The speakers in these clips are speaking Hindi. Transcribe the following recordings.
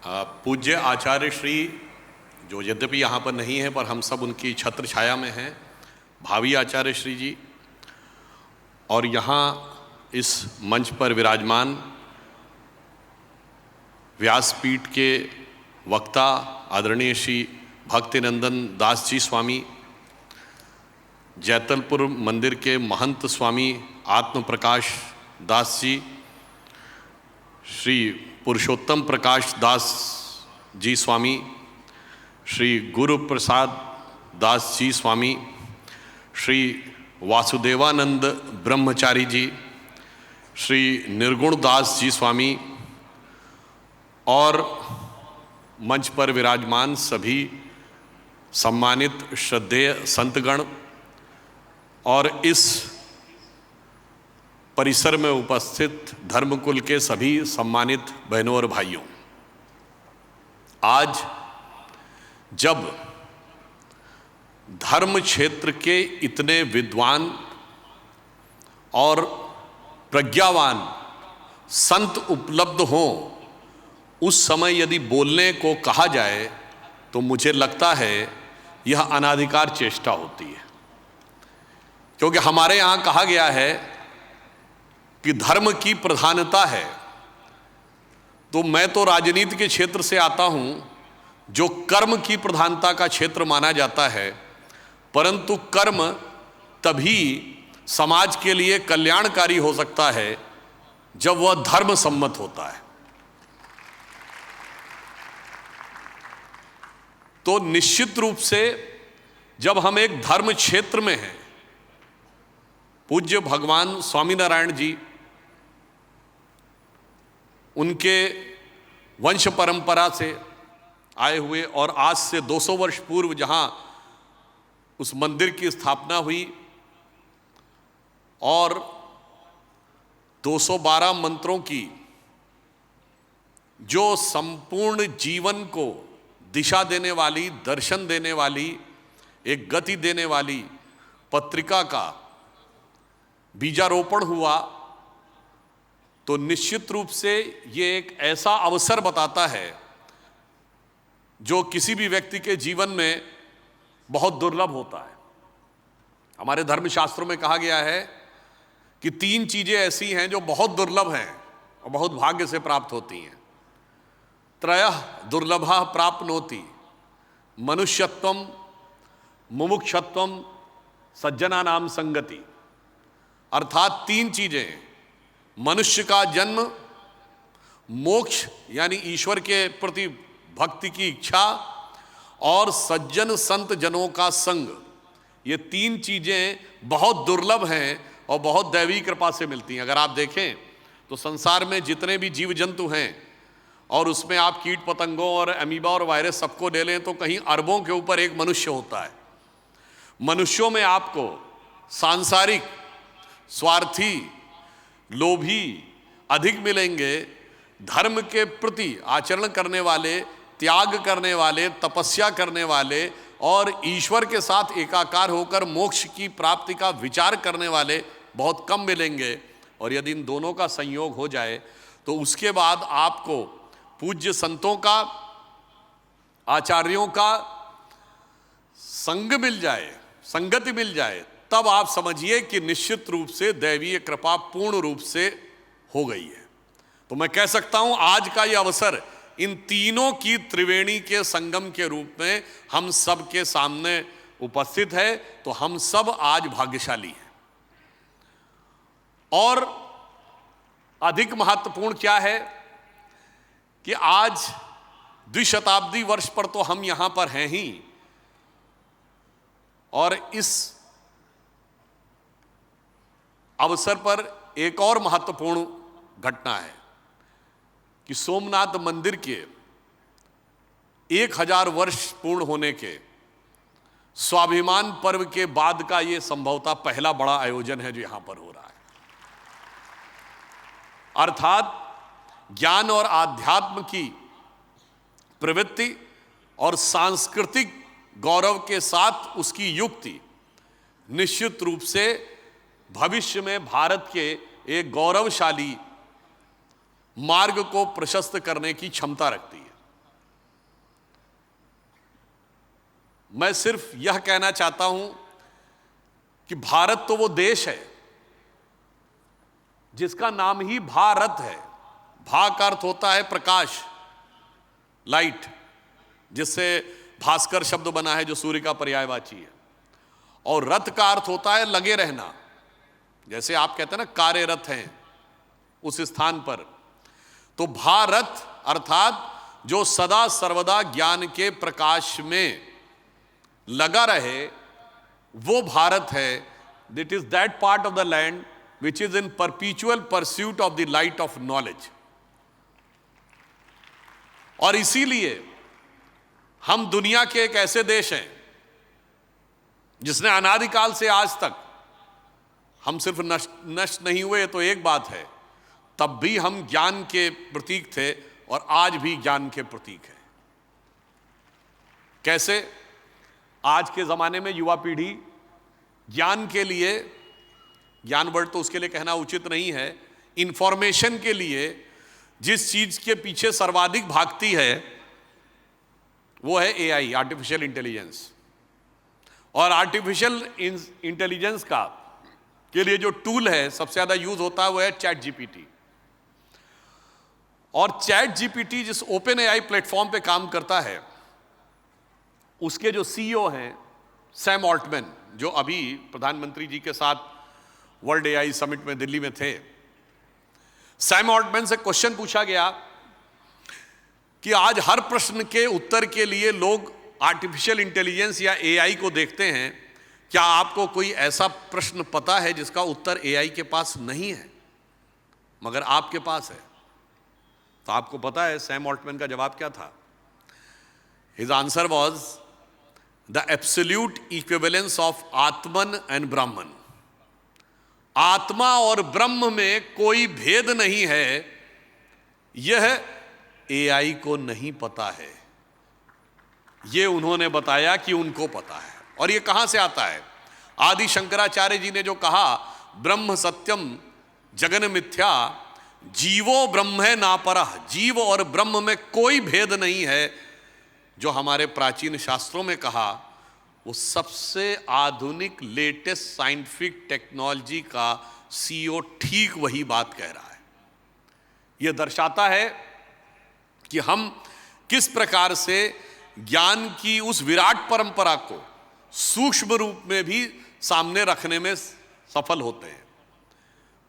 पूज्य आचार्य श्री जो यद्यपि यहाँ पर नहीं है पर हम सब उनकी छत्र छाया में हैं, भावी आचार्य श्री जी, और यहाँ इस मंच पर विराजमान व्यासपीठ के वक्ता आदरणीय श्री भक्तिनंदन दास जी स्वामी, जैतलपुर मंदिर के महंत स्वामी आत्म प्रकाश दास जी, श्री पुरुषोत्तम प्रकाश दास जी स्वामी, श्री गुरु प्रसाद दास जी स्वामी, श्री वासुदेवानंद ब्रह्मचारी जी, श्री निर्गुण दास जी स्वामी और मंच पर विराजमान सभी सम्मानित श्रद्धेय संतगण और इस परिसर में उपस्थित धर्मकुल के सभी सम्मानित बहनों और भाइयों, आज जब धर्म क्षेत्र के इतने विद्वान और प्रज्ञावान संत उपलब्ध हों, उस समय यदि बोलने को कहा जाए तो मुझे लगता है यह अनाधिकार चेष्टा होती है, क्योंकि हमारे यहाँ कहा गया है कि धर्म की प्रधानता है। तो मैं तो राजनीति के क्षेत्र से आता हूं, जो कर्म की प्रधानता का क्षेत्र माना जाता है, परंतु कर्म तभी समाज के लिए कल्याणकारी हो सकता है जब वह धर्म सम्मत होता है। तो निश्चित रूप से जब हम एक धर्म क्षेत्र में हैं, पूज्य भगवान स्वामीनारायण जी, उनके वंश परंपरा से आए हुए और आज से 200 वर्ष पूर्व जहां उस मंदिर की स्थापना हुई और 212 मंत्रों की जो संपूर्ण जीवन को दिशा देने वाली, दर्शन देने वाली, एक गति देने वाली पत्रिका का बीजारोपण हुआ, तो निश्चित रूप से ये एक ऐसा अवसर बताता है जो किसी भी व्यक्ति के जीवन में बहुत दुर्लभ होता है। हमारे धर्मशास्त्रों में कहा गया है कि 3 चीजें ऐसी हैं जो बहुत दुर्लभ हैं और बहुत भाग्य से प्राप्त होती हैं। त्रयः दुर्लभः प्राप्नोति, मनुष्यत्वम, मुमुक्षत्वम, सज्जनानाम संगति। अर्थात 3 चीजें, मनुष्य का जन्म, मोक्ष यानी ईश्वर के प्रति भक्ति की इच्छा और सज्जन संत जनों का संग। ये 3 चीजें बहुत दुर्लभ हैं और बहुत दैवी कृपा से मिलती हैं। अगर आप देखें तो संसार में जितने भी जीव जंतु हैं और उसमें आप कीट पतंगों और अमीबा और वायरस सबको ले लें तो कहीं अरबों के ऊपर एक मनुष्य होता है। मनुष्यों में आपको सांसारिक, स्वार्थी, लोभी अधिक मिलेंगे। धर्म के प्रति आचरण करने वाले, त्याग करने वाले, तपस्या करने वाले और ईश्वर के साथ एकाकार होकर मोक्ष की प्राप्ति का विचार करने वाले बहुत कम मिलेंगे। और यदि इन दोनों का संयोग हो जाए तो उसके बाद आपको पूज्य संतों का, आचार्यों का संग मिल जाए, संगति मिल जाए, तब आप समझिए कि निश्चित रूप से दैवीय कृपा पूर्ण रूप से हो गई है। तो मैं कह सकता हूं आज का यह अवसर इन तीनों की त्रिवेणी के संगम के रूप में हम सब के सामने उपस्थित है। तो हम सब आज भाग्यशाली हैं। और अधिक महत्वपूर्ण क्या है कि आज द्विशताब्दी वर्ष पर तो हम यहां पर हैं ही, और इस अवसर पर एक और महत्वपूर्ण घटना है कि सोमनाथ मंदिर के 1000 वर्ष पूर्ण होने के स्वाभिमान पर्व के बाद का यह संभवतः पहला बड़ा आयोजन है जो यहां पर हो रहा है। अर्थात ज्ञान और आध्यात्म की प्रवृत्ति और सांस्कृतिक गौरव के साथ उसकी युक्ति निश्चित रूप से भविष्य में भारत के एक गौरवशाली मार्ग को प्रशस्त करने की क्षमता रखती है। मैं सिर्फ यह कहना चाहता हूं कि भारत तो वो देश है जिसका नाम ही भारत है। भा का अर्थ होता है प्रकाश, लाइट, जिससे भास्कर शब्द बना है जो सूर्य का पर्यायवाची है। और रथ का अर्थ होता है लगे रहना, जैसे आप कहते हैं ना कार्यरत हैं उस स्थान पर। तो भारत अर्थात जो सदा सर्वदा ज्ञान के प्रकाश में लगा रहे, वो भारत है। This is that part of the land which is in perpetual pursuit of the light of knowledge. और इसीलिए हम दुनिया के एक ऐसे देश हैं जिसने अनादिकाल से आज तक, हम सिर्फ नष्ट नहीं हुए तो एक बात है, तब भी हम ज्ञान के प्रतीक थे और आज भी ज्ञान के प्रतीक है। कैसे? आज के जमाने में युवा पीढ़ी ज्ञान के लिए, ज्ञान वर्ड तो उसके लिए कहना उचित नहीं है, इंफॉर्मेशन के लिए जिस चीज के पीछे सर्वाधिक भागती है वो है एआई, आर्टिफिशियल इंटेलिजेंस। और आर्टिफिशियल इंटेलिजेंस का के लिए जो टूल है सबसे ज्यादा यूज होता है वो है चैट जीपीटी। और चैट जीपीटी जिस ओपन एआई प्लेटफॉर्म पे काम करता है, उसके जो सीईओ हैं सैम ऑल्टमैन, जो अभी प्रधानमंत्री जी के साथ वर्ल्ड एआई समिट में दिल्ली में थे, सैम ऑल्टमैन से क्वेश्चन पूछा गया कि आज हर प्रश्न के उत्तर के लिए लोग आर्टिफिशियल इंटेलिजेंस या एआई को देखते हैं, क्या आपको कोई ऐसा प्रश्न पता है जिसका उत्तर एआई के पास नहीं है मगर आपके पास है? तो आपको पता है सैम ऑल्टमैन का जवाब क्या था? His answer was the absolute equivalence of Atman and ब्राह्मण। आत्मा और ब्रह्म में कोई भेद नहीं है, यह एआई को नहीं पता है। यह उन्होंने बताया कि उनको पता है। और यह कहां से आता है? आदि शंकराचार्य जी ने जो कहा, ब्रह्म सत्यम जगन मिथ्या, जीवो ब्रह्म है ना परः, जीव और ब्रह्म में कोई भेद नहीं है, जो हमारे प्राचीन शास्त्रों में कहा, वो सबसे आधुनिक लेटेस्ट साइंटिफिक टेक्नोलॉजी का सीईओ ठीक वही बात कह रहा है। यह दर्शाता है कि हम किस प्रकार से ज्ञान की उस विराट परंपरा को सूक्ष्म रूप में भी सामने रखने में सफल होते हैं।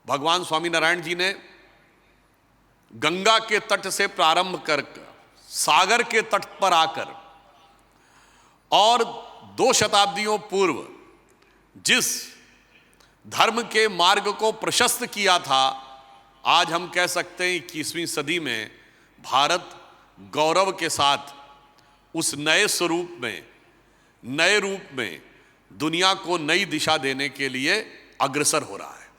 भगवान स्वामी नारायण जी ने गंगा के तट से प्रारंभ कर सागर के तट पर आकर और 2 शताब्दियों पूर्व जिस धर्म के मार्ग को प्रशस्त किया था, आज हम कह सकते हैं 21वीं सदी में भारत गौरव के साथ उस नए स्वरूप में, नए रूप में दुनिया को नई दिशा देने के लिए अग्रसर हो रहा है।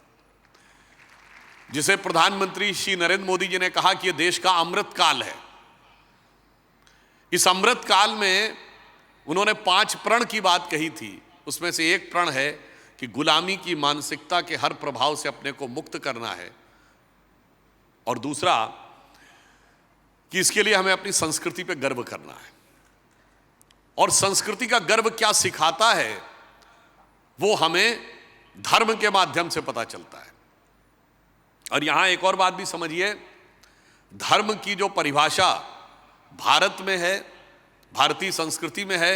जिसे प्रधानमंत्री श्री नरेंद्र मोदी जी ने कहा कि यह देश का अमृत काल है। इस अमृत काल में उन्होंने 5 प्रण की बात कही थी। उसमें से एक प्रण है कि गुलामी की मानसिकता के हर प्रभाव से अपने को मुक्त करना है, और दूसरा कि इसके लिए हमें अपनी संस्कृति पे गर्व करना है। और संस्कृति का गर्व क्या सिखाता है वो हमें धर्म के माध्यम से पता चलता है। और यहां एक और बात भी समझिए, धर्म की जो परिभाषा भारत में है, भारतीय संस्कृति में है,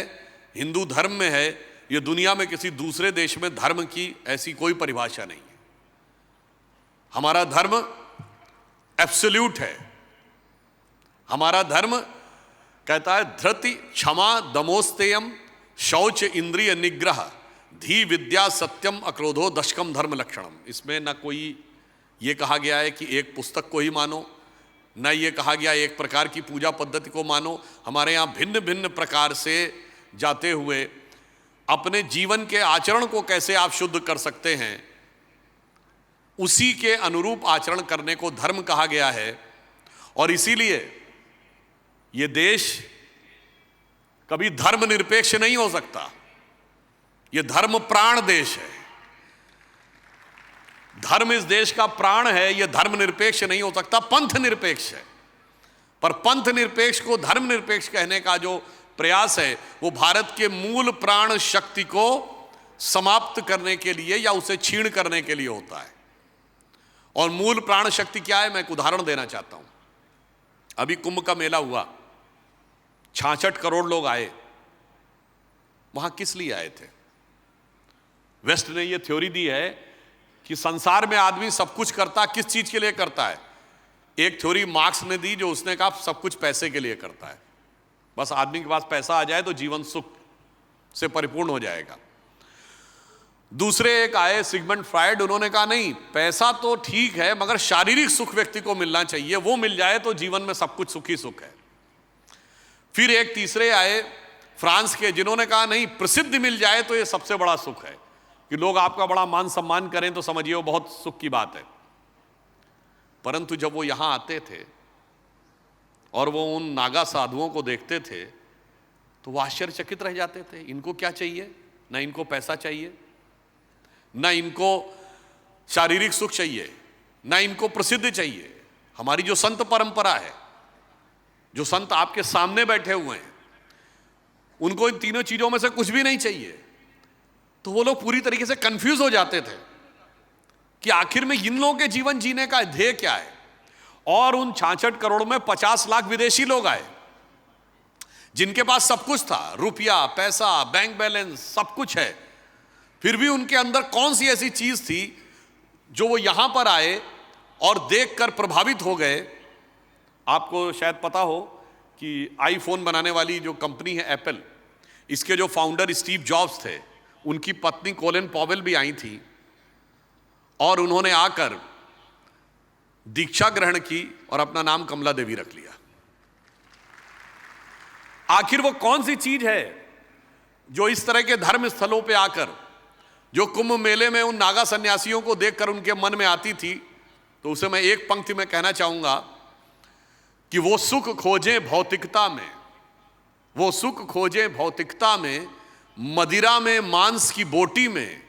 हिंदू धर्म में है, यह दुनिया में किसी दूसरे देश में धर्म की ऐसी कोई परिभाषा नहीं है। हमारा धर्म एब्सोल्यूट है। हमारा धर्म कहता है धृति क्षमा दमोस्तेयम शौच इंद्रिय निग्रह धी विद्या सत्यम अक्रोधो दशकम धर्म लक्षणम। इसमें न कोई ये कहा गया है कि एक पुस्तक को ही मानो, न ये कहा गया एक प्रकार की पूजा पद्धति को मानो। हमारे यहाँ भिन्न भिन्न प्रकार से जाते हुए अपने जीवन के आचरण को कैसे आप शुद्ध कर सकते हैं, उसी के अनुरूप आचरण करने को धर्म कहा गया है। और इसीलिए ये देश कभी धर्मनिरपेक्ष नहीं हो सकता। ये धर्म प्राण देश है। धर्म इस देश का प्राण है, यह धर्मनिरपेक्ष नहीं हो सकता, पंथ निरपेक्ष है। पर पंथ निरपेक्ष को धर्म निरपेक्ष कहने का जो प्रयास है वो भारत के मूल प्राण शक्ति को समाप्त करने के लिए या उसे छीण करने के लिए होता है। और मूल प्राण शक्ति क्या है, मैं एक उदाहरण देना चाहता हूं। अभी कुंभ का मेला हुआ, 66 करोड़ लोग आए। वहां किस लिए आए थे? वेस्ट ने यह थ्योरी दी है कि संसार में आदमी सब कुछ करता किस चीज के लिए करता है। एक थ्योरी मार्क्स ने दी जो उसने कहा सब कुछ पैसे के लिए करता है, बस आदमी के पास पैसा आ जाए तो जीवन सुख से परिपूर्ण हो जाएगा। दूसरे एक आए सिगमंड फ्रायड, उन्होंने कहा नहीं, पैसा तो ठीक है मगर शारीरिक सुख व्यक्ति को मिलना चाहिए, वो मिल जाए तो जीवन में सब कुछ सुखी सुख है। फिर एक तीसरे आए फ्रांस के, जिन्होंने कहा नहीं, प्रसिद्धि मिल जाए तो ये सबसे बड़ा सुख है, कि लोग आपका बड़ा मान सम्मान करें तो समझिए वो बहुत सुख की बात है। परंतु जब वो यहां आते थे और वो उन नागा साधुओं को देखते थे तो वो आश्चर्यचकित रह जाते थे। इनको क्या चाहिए? ना इनको पैसा चाहिए, ना इनको शारीरिक सुख चाहिए, ना इनको प्रसिद्धि चाहिए। हमारी जो संत परंपरा है, जो संत आपके सामने बैठे हुए हैं, उनको इन तीनों चीजों में से कुछ भी नहीं चाहिए। तो वो लोग पूरी तरीके से कंफ्यूज हो जाते थे कि आखिर में इन लोगों के जीवन जीने का ध्येय क्या है। और उन 66 करोड़ में 50 लाख विदेशी लोग आए जिनके पास सब कुछ था, रुपया, पैसा, बैंक बैलेंस, सब कुछ है। फिर भी उनके अंदर कौन सी ऐसी चीज थी जो वो यहां पर आए और देखकर प्रभावित हो गए। आपको शायद पता हो कि आईफोन बनाने वाली जो कंपनी है एप्पल, इसके जो फाउंडर स्टीव जॉब्स थे, उनकी पत्नी कोलिन पॉवेल भी आई थी और उन्होंने आकर दीक्षा ग्रहण की और अपना नाम कमला देवी रख लिया। आखिर वो कौन सी चीज है जो इस तरह के धर्म स्थलों पे आकर, जो कुंभ मेले में उन नागा सन्यासियों को देखकर उनके मन में आती थी, तो उसे मैं एक पंक्ति में कहना चाहूंगा कि वो सुख खोजें भौतिकता में, वो सुख खोजें भौतिकता में, मदिरा में मांस की बोटी में,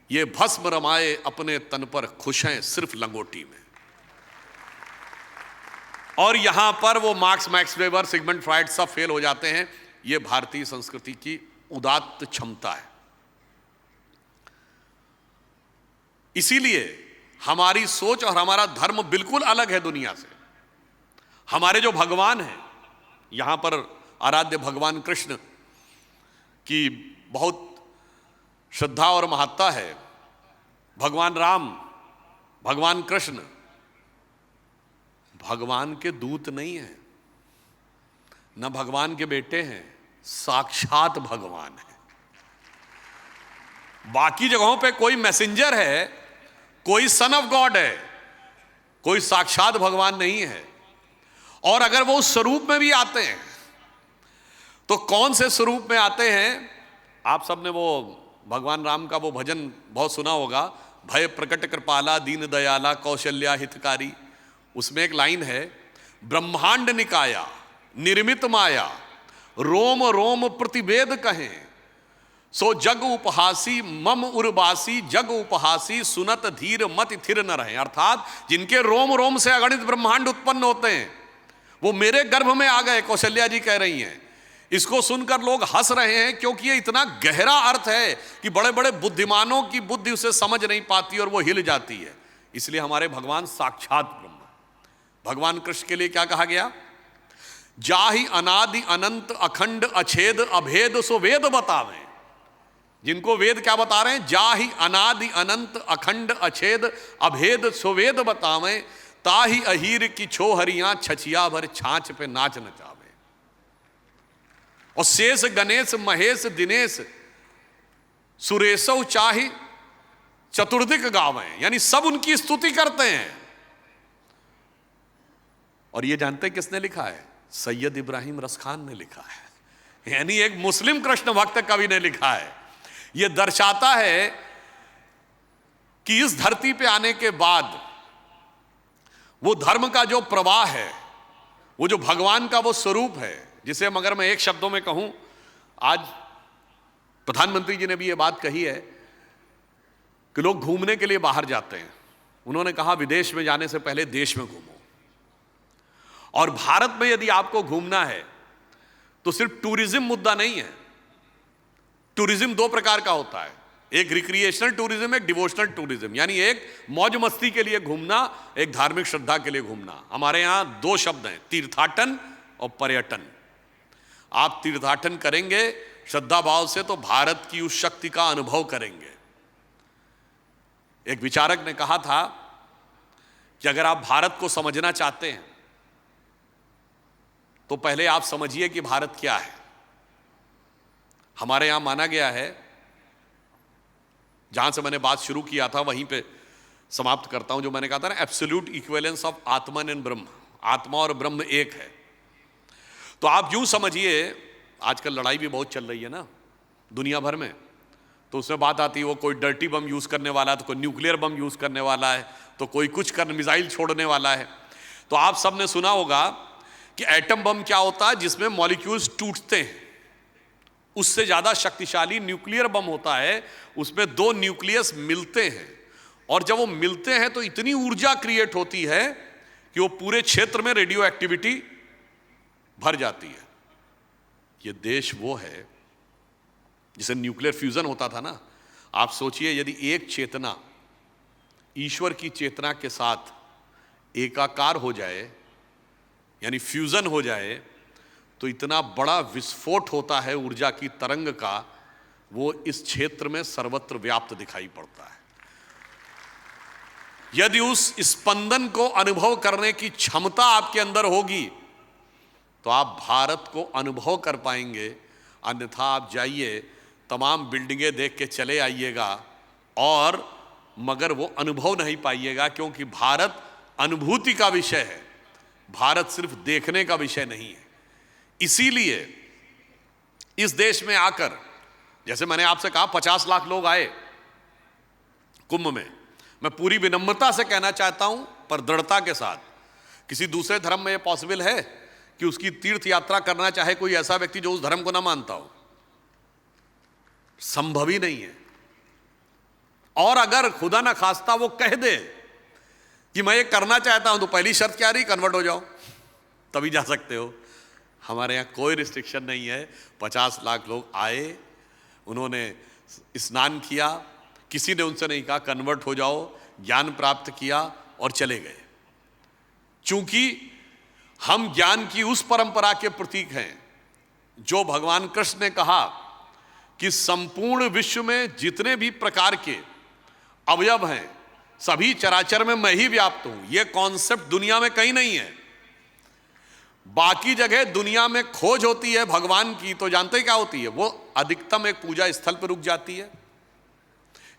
ये भस्म रमाए अपने तन पर, खुश हैं सिर्फ लंगोटी में। और यहां पर वो Marx, Max Weber, Sigmund Freud सब फेल हो जाते हैं। ये भारतीय संस्कृति की उदात्त क्षमता है। इसीलिए हमारी सोच और हमारा धर्म बिल्कुल अलग है दुनिया से। हमारे जो भगवान हैं, यहां पर आराध्य भगवान कृष्ण की बहुत श्रद्धा और महत्ता है। भगवान राम, भगवान कृष्ण भगवान के दूत नहीं है, न भगवान के बेटे हैं, साक्षात भगवान है। बाकी जगहों पे कोई मैसेंजर है, कोई सन ऑफ गॉड है, कोई साक्षात भगवान नहीं है। और अगर वो उस स्वरूप में भी आते हैं तो कौन से स्वरूप में आते हैं? आप सबने वो भगवान राम का वो भजन बहुत सुना होगा, भय प्रकट कृपाला दीन दयाला कौशल्या हितकारी। उसमें एक लाइन है, ब्रह्मांड निकाया निर्मित माया रोम रोम प्रतिवेद कहें, सो जग उपहासी मम उर्वासी जग उपहासी सुनत धीर मति थिर न रहे। अर्थात जिनके रोम रोम से अगणित ब्रह्मांड उत्पन्न होते हैं वो मेरे गर्भ में आ गए, कौशल्या जी कह रही हैं। इसको सुनकर लोग हंस रहे हैं क्योंकि ये इतना गहरा अर्थ है कि बड़े बड़े बुद्धिमानों की बुद्धि उसे समझ नहीं पाती और वो हिल जाती है। इसलिए हमारे भगवान साक्षात ब्रह्म। भगवान कृष्ण के लिए क्या कहा गया? जाहि अनादि अनंत अखंड अछेद अभेद सो वेद बतावें। जिनको वेद क्या बता रहे हैं? जाहि अनादि अनंत अखंड अछेद अभेद सो वेद बतावें, ताहि अहीर की छोहरियां छछिया भर छाछ पे नाच नचावे। और शेष गणेश महेश दिनेश सुरेशव चाहि चतुर्दिक गावें, यानी सब उनकी स्तुति करते हैं। और ये जानते हैं किसने लिखा है? सैयद इब्राहिम रसखान ने लिखा है, यानी एक मुस्लिम कृष्ण भक्त कवि ने लिखा है। यह दर्शाता है कि इस धरती पे आने के बाद वो धर्म का जो प्रवाह है, वो जो भगवान का वो स्वरूप है, जिसे अगर मैं एक शब्दों में कहूं, आज प्रधानमंत्री जी ने भी ये बात कही है कि लोग घूमने के लिए बाहर जाते हैं। उन्होंने कहा विदेश में जाने से पहले देश में घूमो। और भारत में यदि आपको घूमना है तो सिर्फ टूरिज्म मुद्दा नहीं है। टूरिज्म दो प्रकार का होता है, एक रिक्रिएशनल टूरिज्म, एक डिवोशनल टूरिज्म, यानी एक मौज मस्ती के लिए घूमना, एक धार्मिक श्रद्धा के लिए घूमना। हमारे यहां दो शब्द हैं, तीर्थाटन और पर्यटन। आप तीर्थाटन करेंगे श्रद्धा भाव से तो भारत की उस शक्ति का अनुभव करेंगे। एक विचारक ने कहा था कि अगर आप भारत को समझना चाहते हैं तो पहले आप समझिए कि भारत क्या है। हमारे यहां माना गया है, जहां से मैंने बात शुरू किया था वहीं पे समाप्त करता हूं, जो मैंने कहा था ना, absolute equivalence of Atman and ब्रह्म, आत्मा और ब्रह्म एक है। तो आप यूं समझिए, आजकल लड़ाई भी बहुत चल रही है ना दुनिया भर में, तो उसमें बात आती है वो कोई डर्टी बम यूज करने वाला है, तो कोई न्यूक्लियर बम यूज करने वाला है, तो कोई कुछ कर मिसाइल छोड़ने वाला है। तो आप सबने सुना होगा कि एटम बम क्या होता है, जिसमें मॉलिक्यूल्स टूटते हैं। उससे ज्यादा शक्तिशाली न्यूक्लियर बम होता है, उसमें दो न्यूक्लियस मिलते हैं, और जब वो मिलते हैं तो इतनी ऊर्जा क्रिएट होती है कि वो पूरे क्षेत्र में रेडियो एक्टिविटी भर जाती है। ये देश वो है जिसे न्यूक्लियर फ्यूजन होता था ना। आप सोचिए, यदि एक चेतना ईश्वर की चेतना के साथ एकाकार हो जाए, यानी फ्यूजन हो जाए, तो इतना बड़ा विस्फोट होता है ऊर्जा की तरंग का, वो इस क्षेत्र में सर्वत्र व्याप्त दिखाई पड़ता है। यदि उस स्पंदन को अनुभव करने की क्षमता आपके अंदर होगी तो आप भारत को अनुभव कर पाएंगे। अन्यथा आप जाइए, तमाम बिल्डिंगें देख के चले आइएगा और मगर वो अनुभव नहीं पाइएगा, क्योंकि भारत अनुभूति का विषय है, भारत सिर्फ देखने का विषय नहीं है। इसीलिए इस देश में आकर, जैसे मैंने आपसे कहा 50 लाख लोग आए कुंभ में, मैं पूरी विनम्रता से कहना चाहता हूं, पर दृढ़ता के साथ, किसी दूसरे धर्म में यह पॉसिबल है कि उसकी तीर्थ यात्रा करना चाहे कोई ऐसा व्यक्ति जो उस धर्म को ना मानता हो? संभव ही नहीं है। और अगर खुदा ना खास्ता वो कह दे कि मैं ये करना चाहता हूं, तो पहली शर्त क्या रही? कन्वर्ट हो जाओ, तभी जा सकते हो। हमारे यहाँ कोई रिस्ट्रिक्शन नहीं है। 50 लाख लोग आए, उन्होंने स्नान किया, किसी ने उनसे नहीं कहा कन्वर्ट हो जाओ, ज्ञान प्राप्त किया और चले गए। चूंकि हम ज्ञान की उस परंपरा के प्रतीक हैं जो भगवान कृष्ण ने कहा कि संपूर्ण विश्व में जितने भी प्रकार के अवयव हैं, सभी चराचर में मैं ही व्याप्त हूं। यह कॉन्सेप्ट दुनिया में कहीं नहीं है। बाकी जगह दुनिया में खोज होती है भगवान की, तो जानते क्या होती है? वो अधिकतम एक पूजा स्थल पर रुक जाती है,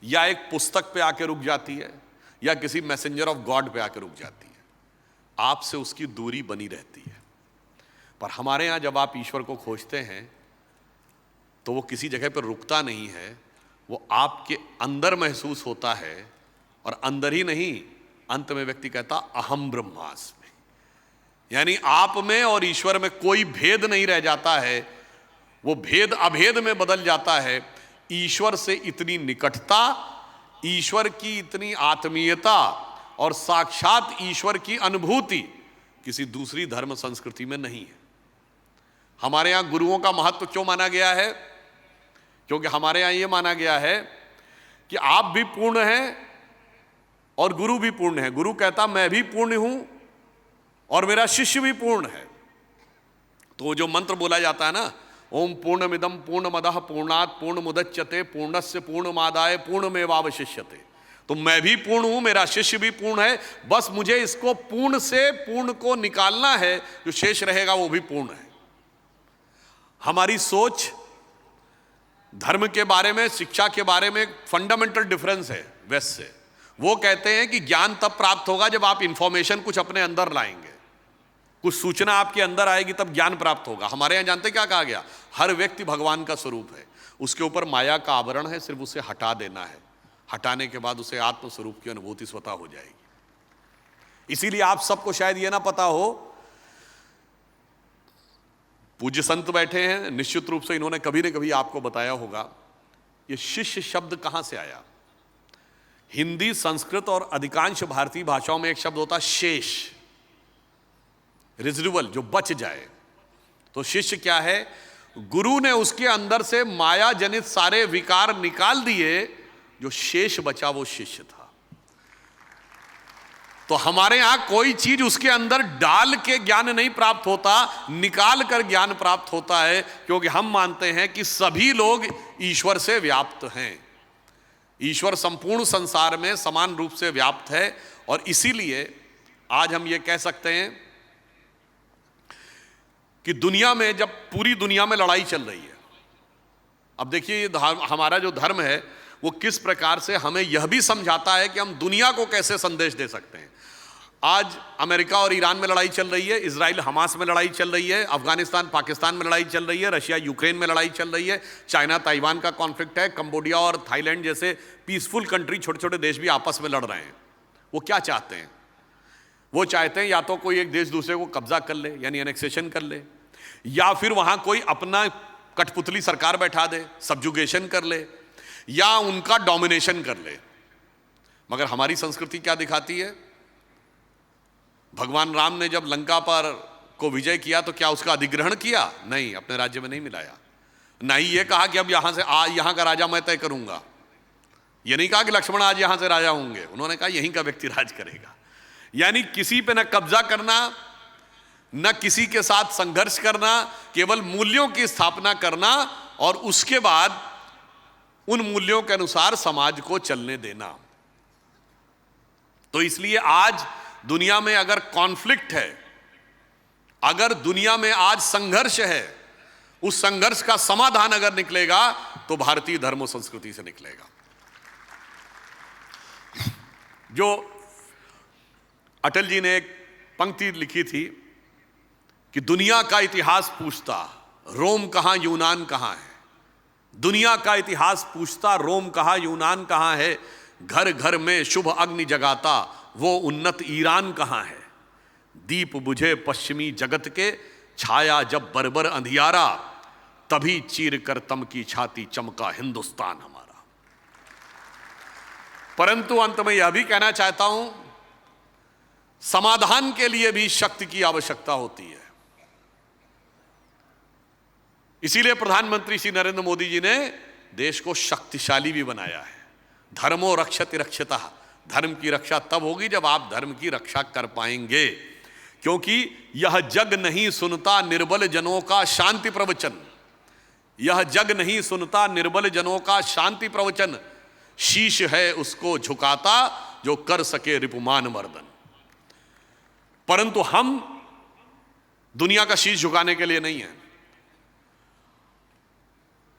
या एक पुस्तक पे आके रुक जाती है, या किसी मैसेंजर ऑफ गॉड पे आके रुक जाती है। आपसे उसकी दूरी बनी रहती है। पर हमारे यहां जब आप ईश्वर को खोजते हैं तो वो किसी जगह पर रुकता नहीं है, वो आपके अंदर महसूस होता है। और अंदर ही नहीं, अंत में व्यक्ति कहता अहम ब्रह्मास्मि, यानी आप में और ईश्वर में कोई भेद नहीं रह जाता है, वो भेद अभेद में बदल जाता है। ईश्वर से इतनी निकटता, ईश्वर की इतनी आत्मीयता और साक्षात ईश्वर की अनुभूति किसी दूसरी धर्म संस्कृति में नहीं है। हमारे यहां गुरुओं का महत्व क्यों माना गया है? क्योंकि हमारे यहां यह माना गया है कि आप भी पूर्ण हैं और गुरु भी पूर्ण है। गुरु कहता मैं भी पूर्ण हूं और मेरा शिष्य भी पूर्ण है। तो जो मंत्र बोला जाता है ना, ओम पूर्णमिदं पूर्णमदः पूर्णात् पूर्णमुदच्यते पूर्णस्य पूर्णमादाय पूर्णमेवावशिष्यते। तो मैं भी पूर्ण हूं, मेरा शिष्य भी पूर्ण है, बस मुझे इसको पूर्ण से पूर्ण को निकालना है, जो शेष रहेगा वो भी पूर्ण है। हमारी सोच धर्म के बारे में, शिक्षा के बारे में फंडामेंटल डिफरेंस है वेस्ट से। वो कहते हैं कि ज्ञान तब प्राप्त होगा जब आप इंफॉर्मेशन कुछ अपने अंदर लाएंगे, कुछ सूचना आपके अंदर आएगी, तब ज्ञान प्राप्त होगा। हमारे यहां जानते क्या कहा गया? हर व्यक्ति भगवान का स्वरूप है, उसके ऊपर माया का आवरण है, सिर्फ उसे हटा देना है। हटाने के बाद उसे आत्म स्वरूप की अनुभूति स्वतः हो जाएगी। इसीलिए आप सबको शायद यह ना पता हो, पूज्य संत बैठे हैं, निश्चित रूप से इन्होंने कभी न कभी आपको बताया होगा ये शिष्य शब्द कहां से आया। हिंदी, संस्कृत और अधिकांश भारतीय भाषाओं में एक शब्द होता है शेष, रेजिडुअल, जो बच जाए। तो शिष्य क्या है? गुरु ने उसके अंदर से माया जनित सारे विकार निकाल दिए, जो शेष बचा वो शिष्य था। तो हमारे यहां कोई चीज उसके अंदर डाल के ज्ञान नहीं प्राप्त होता, निकाल कर ज्ञान प्राप्त होता है, क्योंकि हम मानते हैं कि सभी लोग ईश्वर से व्याप्त हैं। ईश्वर संपूर्ण संसार में समान रूप से व्याप्त है, और इसीलिए आज हम ये कह सकते हैं कि दुनिया में, जब पूरी दुनिया में लड़ाई चल रही है, अब देखिए ये हमारा जो धर्म है वो किस प्रकार से हमें यह भी समझाता है कि हम दुनिया को कैसे संदेश दे सकते हैं। आज अमेरिका और ईरान में लड़ाई चल रही है, इजराइल हमास में लड़ाई चल रही है, अफगानिस्तान पाकिस्तान में लड़ाई चल रही है, रशिया यूक्रेन में लड़ाई चल रही है, चाइना ताइवान का कॉन्फ्लिक्ट है, कंबोडिया और थाईलैंड जैसे पीसफुल कंट्री, छोटे छोटे देश भी आपस में लड़ रहे हैं। वो क्या चाहते हैं? वो चाहते हैं या तो कोई एक देश दूसरे को कब्जा कर ले, यानी एनेक्सेशन कर ले, या फिर वहां कोई अपना कठपुतली सरकार बैठा दे, सब्जुगेशन कर ले, या उनका डोमिनेशन कर ले। मगर हमारी संस्कृति क्या दिखाती है? भगवान राम ने जब लंका पर को विजय किया तो क्या उसका अधिग्रहण किया? नहीं, अपने राज्य में नहीं मिलाया। ना ही ये कहा कि अब यहां का राजा मैं तय करूंगा। ये नहीं कहा कि लक्ष्मण आज यहां से राजा होंगे, उन्होंने कहा यहीं का व्यक्ति राज करेगा। यानी किसी पे न कब्जा करना, न किसी के साथ संघर्ष करना, केवल मूल्यों की स्थापना करना, और उसके बाद उन मूल्यों के अनुसार समाज को चलने देना। तो इसलिए आज दुनिया में अगर कॉन्फ्लिक्ट है, अगर दुनिया में आज संघर्ष है, उस संघर्ष का समाधान अगर निकलेगा तो भारतीय धर्म और संस्कृति से निकलेगा। जो अटल जी ने एक पंक्ति लिखी थी कि दुनिया का इतिहास पूछता रोम कहां यूनान कहां है, दुनिया का इतिहास पूछता रोम कहां यूनान कहां है, घर घर में शुभ अग्नि जगाता वो उन्नत ईरान कहां है, दीप बुझे पश्चिमी जगत के, छाया जब बर्बर अंधियारा, तभी चीर कर तम की छाती चमका हिंदुस्तान हमारा। परंतु अंत में यह भी कहना चाहता हूं, समाधान के लिए भी शक्ति की आवश्यकता होती है। इसीलिए प्रधानमंत्री श्री नरेंद्र मोदी जी ने देश को शक्तिशाली भी बनाया है। धर्मो रक्षति रक्षितः, धर्म की रक्षा तब होगी जब आप धर्म की रक्षा कर पाएंगे, क्योंकि यह जग नहीं सुनता निर्बल जनों का शांति प्रवचन, यह जग नहीं सुनता निर्बल जनों का शांति प्रवचन, शीश है उसको झुकाता जो कर सके रिपुमान मर्दन। परंतु हम दुनिया का शीश झुकाने के लिए नहीं है,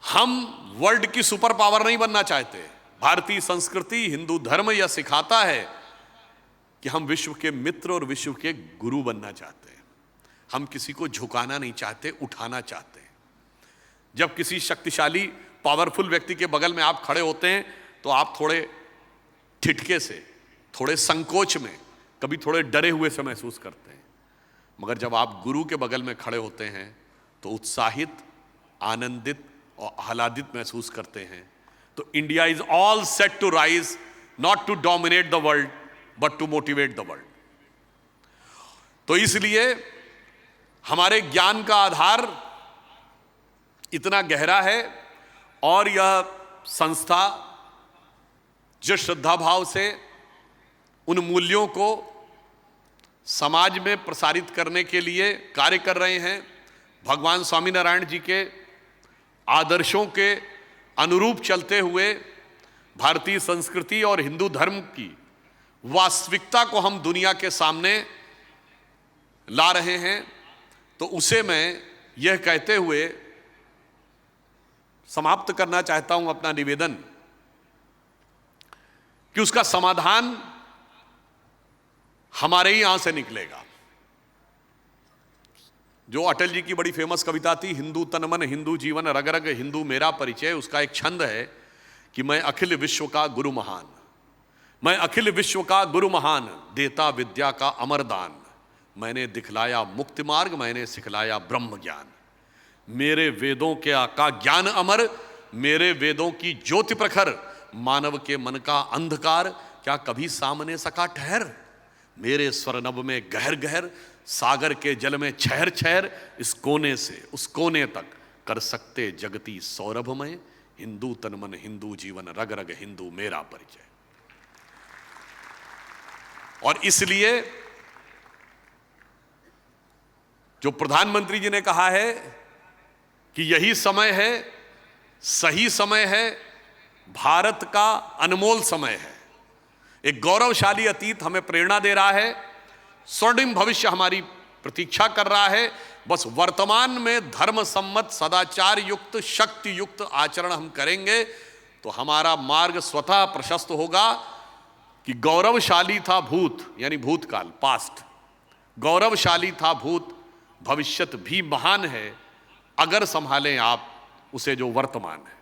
हम वर्ल्ड की सुपर पावर नहीं बनना चाहते। भारतीय संस्कृति, हिंदू धर्म यह सिखाता है कि हम विश्व के मित्र और विश्व के गुरु बनना चाहते हैं। हम किसी को झुकाना नहीं चाहते, उठाना चाहते हैं। जब किसी शक्तिशाली पावरफुल व्यक्ति के बगल में आप खड़े होते हैं तो आप थोड़े ठिठके से, थोड़े संकोच में, कभी थोड़े डरे हुए से महसूस करते हैं। मगर जब आप गुरु के बगल में खड़े होते हैं तो उत्साहित, आनंदित और आह्लादित महसूस करते हैं। तो India is all set to rise, not to dominate the world but to motivate the world. तो इसलिए हमारे ज्ञान का आधार इतना गहरा है, और यह संस्था जो श्रद्धा भाव से उन मूल्यों को समाज में प्रसारित करने के लिए कार्य कर रहे हैं, भगवान स्वामीनारायण जी के आदर्शों के अनुरूप चलते हुए भारतीय संस्कृति और हिंदू धर्म की वास्तविकता को हम दुनिया के सामने ला रहे हैं। तो उसे मैं यह कहते हुए समाप्त करना चाहता हूं अपना निवेदन कि उसका समाधान हमारे ही यहां से निकलेगा। जो अटल जी की बड़ी फेमस कविता थी, हिंदू तन मन हिंदू जीवन रग रग हिंदू मेरा परिचय, उसका एक छंद है कि मैं अखिल विश्व का गुरु महान, मैं अखिल विश्व का गुरु महान, देता विद्या का अमर दान, मैंने दिखलाया मुक्ति मार्ग, मैंने सिखलाया ब्रह्म ज्ञान, मेरे वेदों के का ज्ञान अमर, मेरे वेदों की ज्योति प्रखर, मानव के मन का अंधकार क्या कभी सामने सका ठहर, मेरे स्वर नभ में गहर गहर सागर के जल में छहर छहर, इस कोने से उस कोने तक कर सकते जगती सौरभमय, हिंदू तन मन हिंदू जीवन, रग रग हिंदू मेरा परिचय। और इसलिए जो प्रधानमंत्री जी ने कहा है कि यही समय है, सही समय है, भारत का अनमोल समय है, एक गौरवशाली अतीत हमें प्रेरणा दे रहा है, स्वर्णिम भविष्य हमारी प्रतीक्षा कर रहा है। बस वर्तमान में धर्म सम्मत, सदाचार युक्त, शक्ति युक्त आचरण हम करेंगे तो हमारा मार्ग स्वतः प्रशस्त होगा कि गौरवशाली था भूत, यानी भूतकाल, पास्ट, गौरवशाली था भूत, भविष्यत भी महान है अगर संभालें आप उसे जो वर्तमान है।